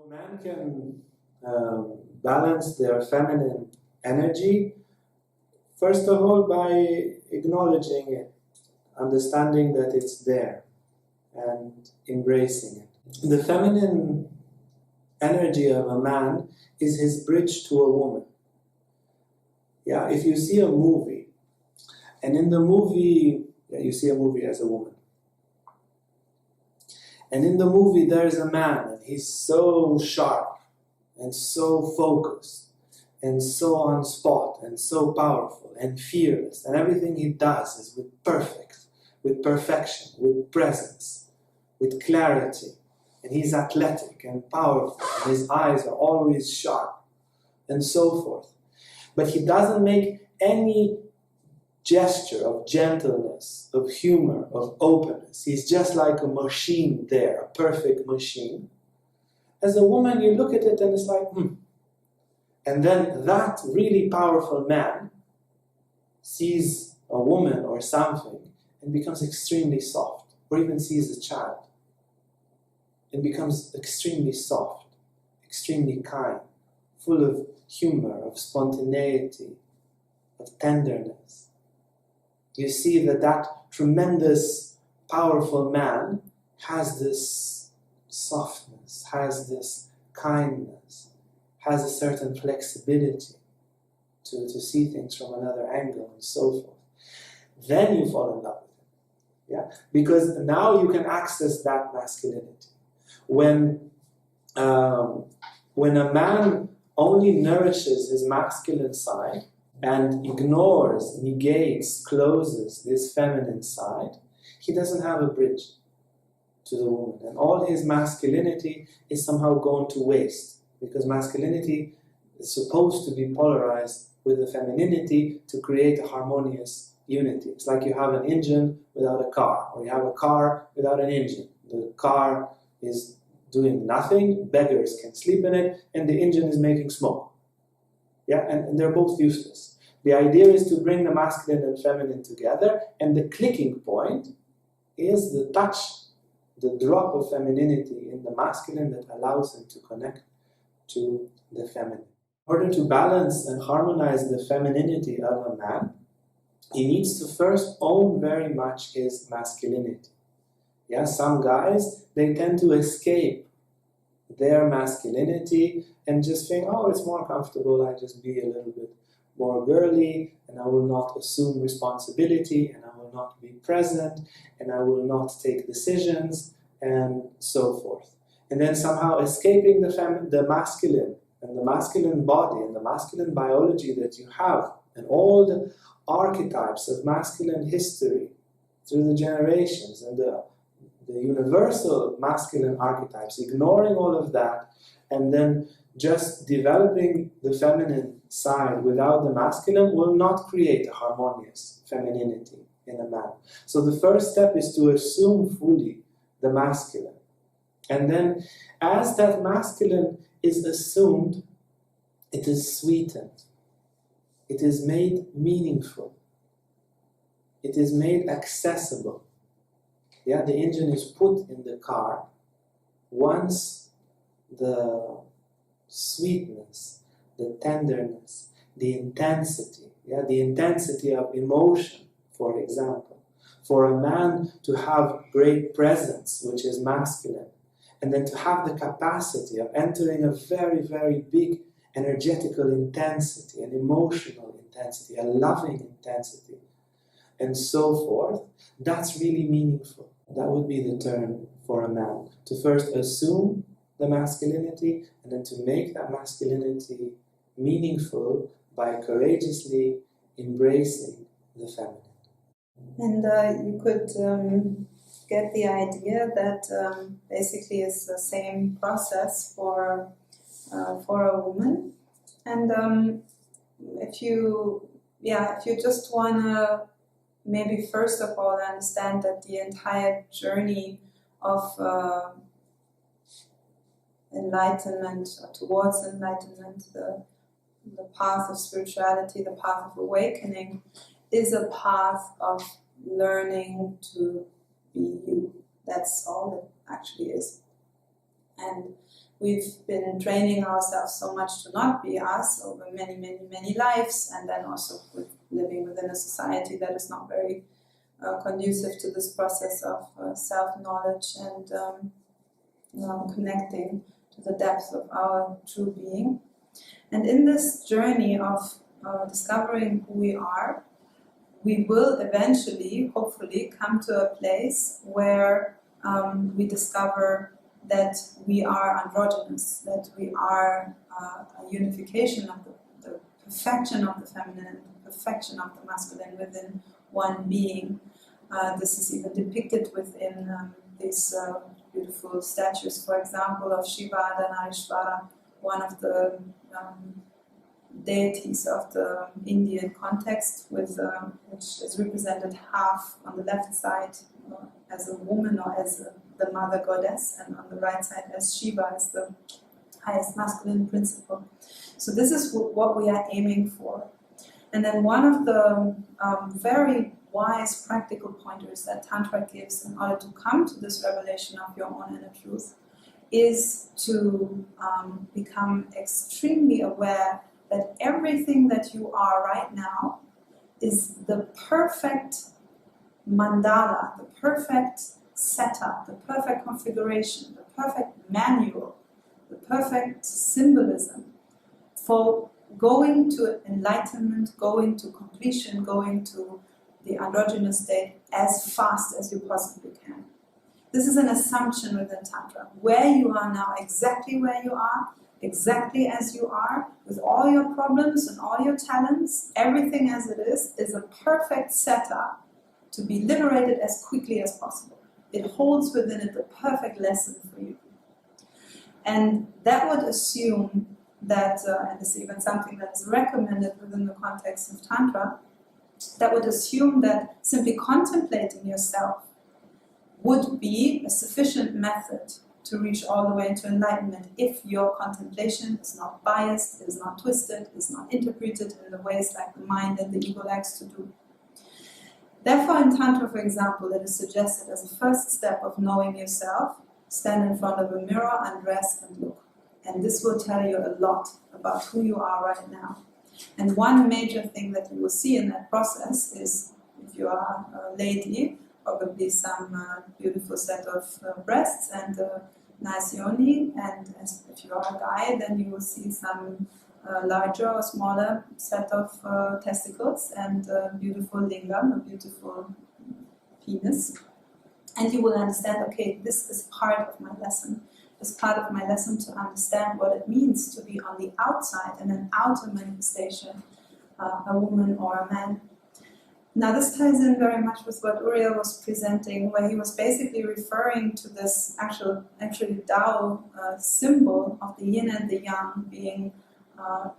Man can balance their feminine energy, first of all, by acknowledging it, understanding that it's there, and embracing it. The feminine energy of a man is his bridge to a woman. Yeah, if you see a movie, and in the movie, you see a movie as a woman. And in the movie there's a man, and he's so sharp, and so focused, and so on spot, and so powerful, and fearless, and everything he does is with perfection, with presence, with clarity, and he's athletic and powerful, and his eyes are always sharp, and so forth. But he doesn't make any gesture of gentleness, of humor, of openness. He's just like a machine there, a perfect machine. As a woman, you look at it and it's like, And then that really powerful man sees a woman or something and becomes extremely soft, or even sees a child and becomes extremely soft, extremely kind, full of humor, of spontaneity, of tenderness. You see that tremendous, powerful man has this softness, has this kindness, has a certain flexibility to see things from another angle and so forth. Then you fall in love with him. Yeah? Because now you can access that masculinity. When a man only nourishes his masculine side and ignores, negates, closes this feminine side, he doesn't have a bridge to the woman. And all his masculinity is somehow going to waste, because masculinity is supposed to be polarized with the femininity to create a harmonious unity. It's like you have an engine without a car, or you have a car without an engine. The car is doing nothing, beggars can sleep in it, and the engine is making smoke. Yeah, and they're both useless. The idea is to bring the masculine and feminine together, and the clicking point is the touch, the drop of femininity in the masculine that allows him to connect to the feminine. In order to balance and harmonize the femininity of a man, he needs to first own very much his masculinity. Yeah, some guys, they tend to escape their masculinity and just think, oh, it's more comfortable, I just be a little bit more girly, and I will not assume responsibility, and I will not be present, and I will not take decisions, and so forth. And then somehow escaping the masculine, and the masculine body, and the masculine biology that you have, and all the archetypes of masculine history through the generations, and the universal masculine archetypes, ignoring all of that, and then just developing the feminine side without the masculine will not create a harmonious femininity in a man. So the first step is to assume fully the masculine. And then as that masculine is assumed, it is sweetened. It is made meaningful. It is made accessible. Yeah, the engine is put in the car once the sweetness, the tenderness, the intensity of emotion, for example, for a man to have great presence, which is masculine, and then to have the capacity of entering a very, very big energetical intensity, an emotional intensity, a loving intensity, and so forth, that's really meaningful. That would be the turn for a man, to first assume the masculinity and then to make that masculinity meaningful by courageously embracing the feminine. And you could get the idea that basically it's the same process for a woman. And if you just wanna maybe first of all understand that the entire journey of enlightenment or towards enlightenment, the path of spirituality, the path of awakening, is a path of learning to be you. That's all it actually is. And we've been training ourselves so much to not be us over many, many, many lives, and then also with living within a society that is not very conducive to this process of self-knowledge and connecting to the depth of our true being. And in this journey of discovering who we are, we will eventually, hopefully, come to a place where we discover that we are androgynous, that we are a unification of the perfection of the feminine and the perfection of the masculine within one being. This is even depicted within these beautiful statues, for example, of Shiva ARDHANARISHVARA, one of the deities of the Indian context, with which is represented half on the left side as a woman or as the mother goddess, and on the right side as Shiva, as the highest masculine principle. So this is what we are aiming for. And then one of the very wise practical pointers that Tantra gives in order to come to this revelation of your own inner truth is to become extremely aware that everything that you are right now is the perfect mandala, the perfect setup, the perfect configuration, the perfect manual, the perfect symbolism for going to enlightenment, going to completion, going to the androgynous state as fast as you possibly can. This is an assumption within Tantra. Where you are now, exactly where you are, exactly as you are, with all your problems and all your talents, everything as it is a perfect setup to be liberated as quickly as possible. It holds within it the perfect lesson for you. And that would assume that, and this is even something that is recommended within the context of Tantra, that would assume that simply contemplating yourself would be a sufficient method to reach all the way into enlightenment if your contemplation is not biased, is not twisted, is not interpreted in the ways like the mind and the ego likes to do. Therefore, in Tantra, for example, it is suggested as a first step of knowing yourself, stand in front of a mirror, undress and look. And this will tell you a lot about who you are right now. And one major thing that you will see in that process is, if you are a lady, probably some beautiful set of breasts and nice yoni, and if you are a guy, then you will see some larger or smaller set of testicles and beautiful lingam, a beautiful penis. And you will understand, okay, this is part of my lesson. It's part of my lesson to understand what it means to be on the outside, in an outer manifestation, a woman or a man. Now this ties in very much with what Uriel was presenting, where he was basically referring to this actually Tao symbol of the yin and the yang being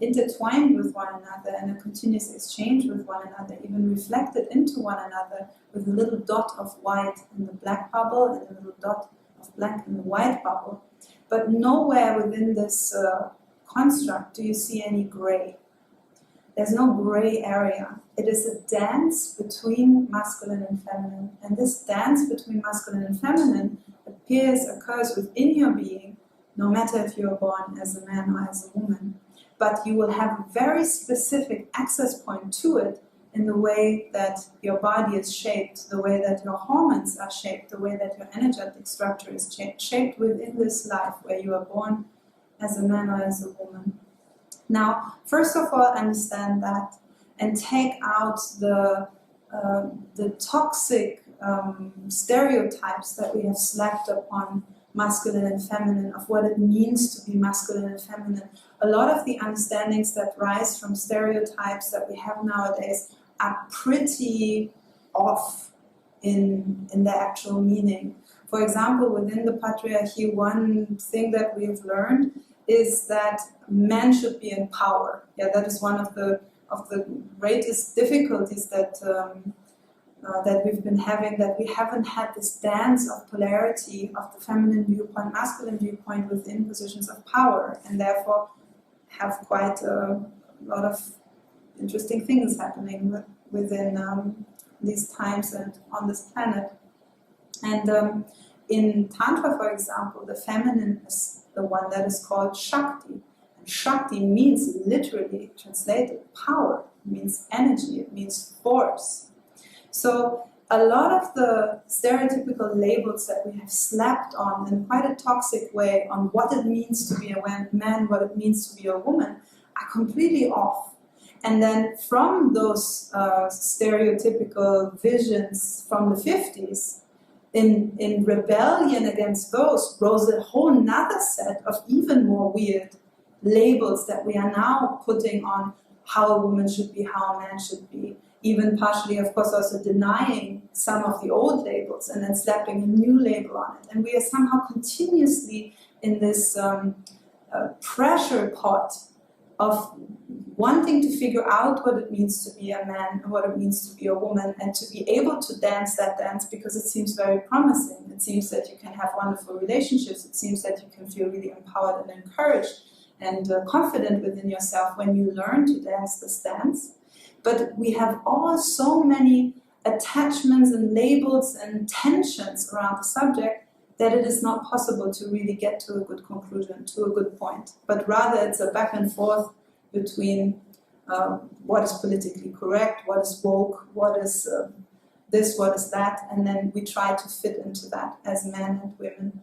intertwined with one another and a continuous exchange with one another, even reflected into one another, with a little dot of white in the black bubble and a little dot of black in the white bubble. But nowhere within this construct do you see any gray. There's no gray area. It is a dance between masculine and feminine. And this dance between masculine and feminine occurs within your being, no matter if you are born as a man or as a woman. But you will have a very specific access point to it in the way that your body is shaped, the way that your hormones are shaped, the way that your energetic structure is shaped within this life where you are born as a man or as a woman. Now, first of all, understand that and take out the toxic stereotypes that we have slapped upon masculine and feminine, of what it means to be masculine and feminine. A lot of the understandings that rise from stereotypes that we have nowadays are pretty off in their actual meaning. For example, within the patriarchy, one thing that we have learned is that men should be in power. Yeah, that is one of the greatest difficulties that we've been having, that we haven't had this dance of polarity of the feminine viewpoint, masculine viewpoint within positions of power, and therefore have quite a lot of interesting things happening within these times and on this planet. And in Tantra, for example, the feminine is the one that is called Shakti. And Shakti means literally translated power, it means energy, it means force. So a lot of the stereotypical labels that we have slapped on in quite a toxic way on what it means to be a man, what it means to be a woman, are completely off. And then from those stereotypical visions from the 50s, in rebellion against those rose a whole nother set of even more weird labels that we are now putting on how a woman should be, how a man should be, even partially, of course, also denying some of the old labels and then slapping a new label on it. And we are somehow continuously in this pressure pot of wanting to figure out what it means to be a man and what it means to be a woman, and to be able to dance that dance because it seems very promising. It seems that you can have wonderful relationships. It seems that you can feel really empowered and encouraged and confident within yourself when you learn to dance this dance. But we have all so many attachments and labels and tensions around the subject that it is not possible to really get to a good conclusion, to a good point. But rather it's a back and forth between what is politically correct, what is woke, what is this, what is that, and then we try to fit into that as men and women.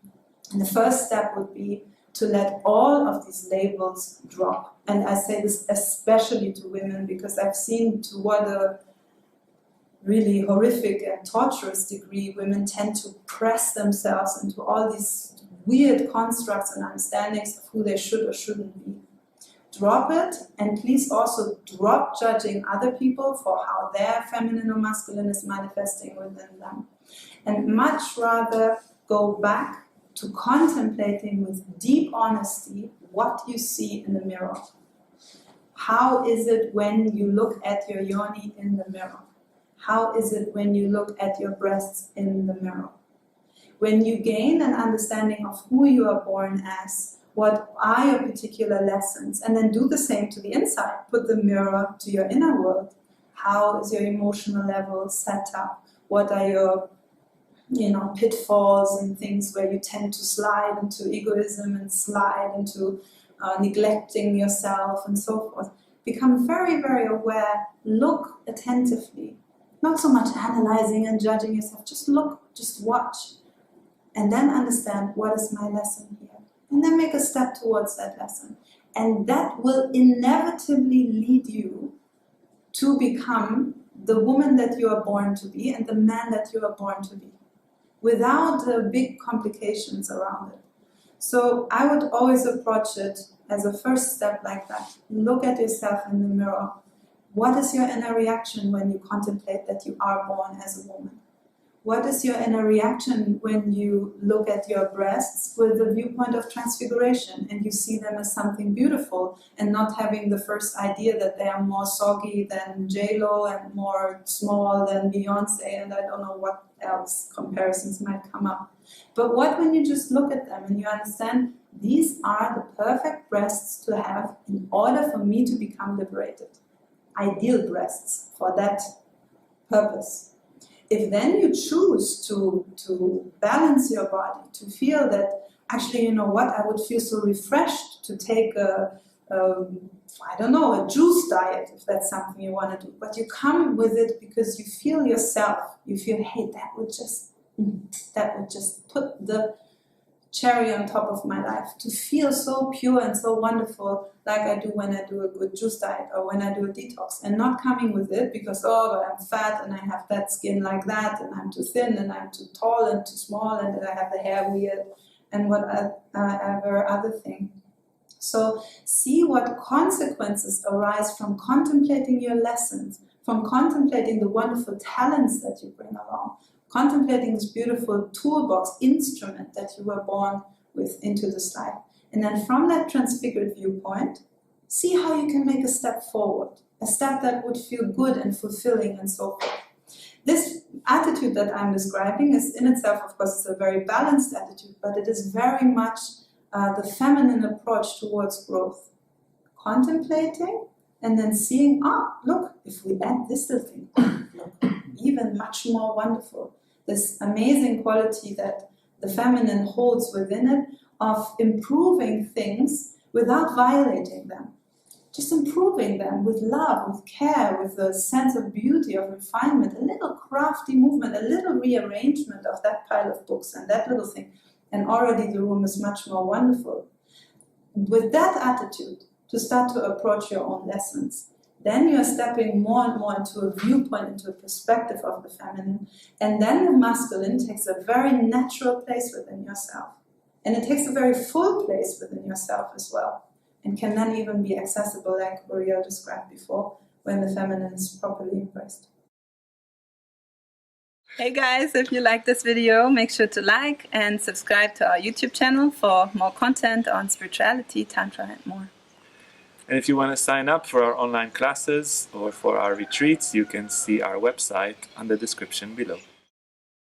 And the first step would be to let all of these labels drop. And I say this especially to women because I've seen to what a really horrific and torturous degree women tend to press themselves into all these weird constructs and understandings of who they should or shouldn't be. Drop it, and please also drop judging other people for how their feminine or masculine is manifesting within them. And much rather go back to contemplating with deep honesty what you see in the mirror. How is it when you look at your yoni in the mirror? How is it when you look at your breasts in the mirror? When you gain an understanding of who you are born as, what are your particular lessons, and then do the same to the inside. Put the mirror to your inner world. How is your emotional level set up? What are your pitfalls and things where you tend to slide into egoism and slide into neglecting yourself and so forth. Become very, very aware. Look attentively. Not so much analyzing and judging yourself. Just look, just watch. And then understand, what is my lesson here? And then make a step towards that lesson. And that will inevitably lead you to become the woman that you are born to be and the man that you are born to be, without big complications around it. So I would always approach it as a first step like that. Look at yourself in the mirror. What is your inner reaction when you contemplate that you are born as a woman? What is your inner reaction when you look at your breasts with the viewpoint of transfiguration and you see them as something beautiful and not having the first idea that they are more soggy than J-Lo and more small than Beyonce, and I don't know what else comparisons might come up. But what when you just look at them and you understand these are the perfect breasts to have in order for me to become liberated. Ideal breasts for that purpose. If then you choose to balance your body, to feel that actually, you know what, I would feel so refreshed to take a juice diet, if that's something you want to do. But you come with it because you feel yourself. You feel, hey, that would just put the cherry on top of my life, to feel so pure and so wonderful like I do when I do a good juice diet or when I do a detox, and not coming with it because, but I'm fat and I have that skin like that and I'm too thin and I'm too tall and too small and I have the hair weird and whatever other thing. So see what consequences arise from contemplating your lessons, from contemplating the wonderful talents that you bring along, contemplating this beautiful toolbox instrument that you were born with into this life. And then from that transfigured viewpoint, see how you can make a step forward, a step that would feel good and fulfilling and so forth. This attitude that I'm describing is in itself, of course, it's a very balanced attitude, but it is very much the feminine approach towards growth. Contemplating and then seeing, look, if we add this little thing, look, even much more wonderful. This amazing quality that the feminine holds within it of improving things without violating them. Just improving them with love, with care, with a sense of beauty, of refinement, a little crafty movement, a little rearrangement of that pile of books and that little thing. And already the room is much more wonderful. With that attitude, to start to approach your own lessons, then you are stepping more and more into a viewpoint, into a perspective of the feminine. And then the masculine takes a very natural place within yourself. And it takes a very full place within yourself as well. And can then even be accessible, like Uriel described before, when the feminine is properly embraced. Hey guys, if you like this video, make sure to like and subscribe to our YouTube channel for more content on spirituality, Tantra and more. And if you want to sign up for our online classes or for our retreats, you can see our website on the description below.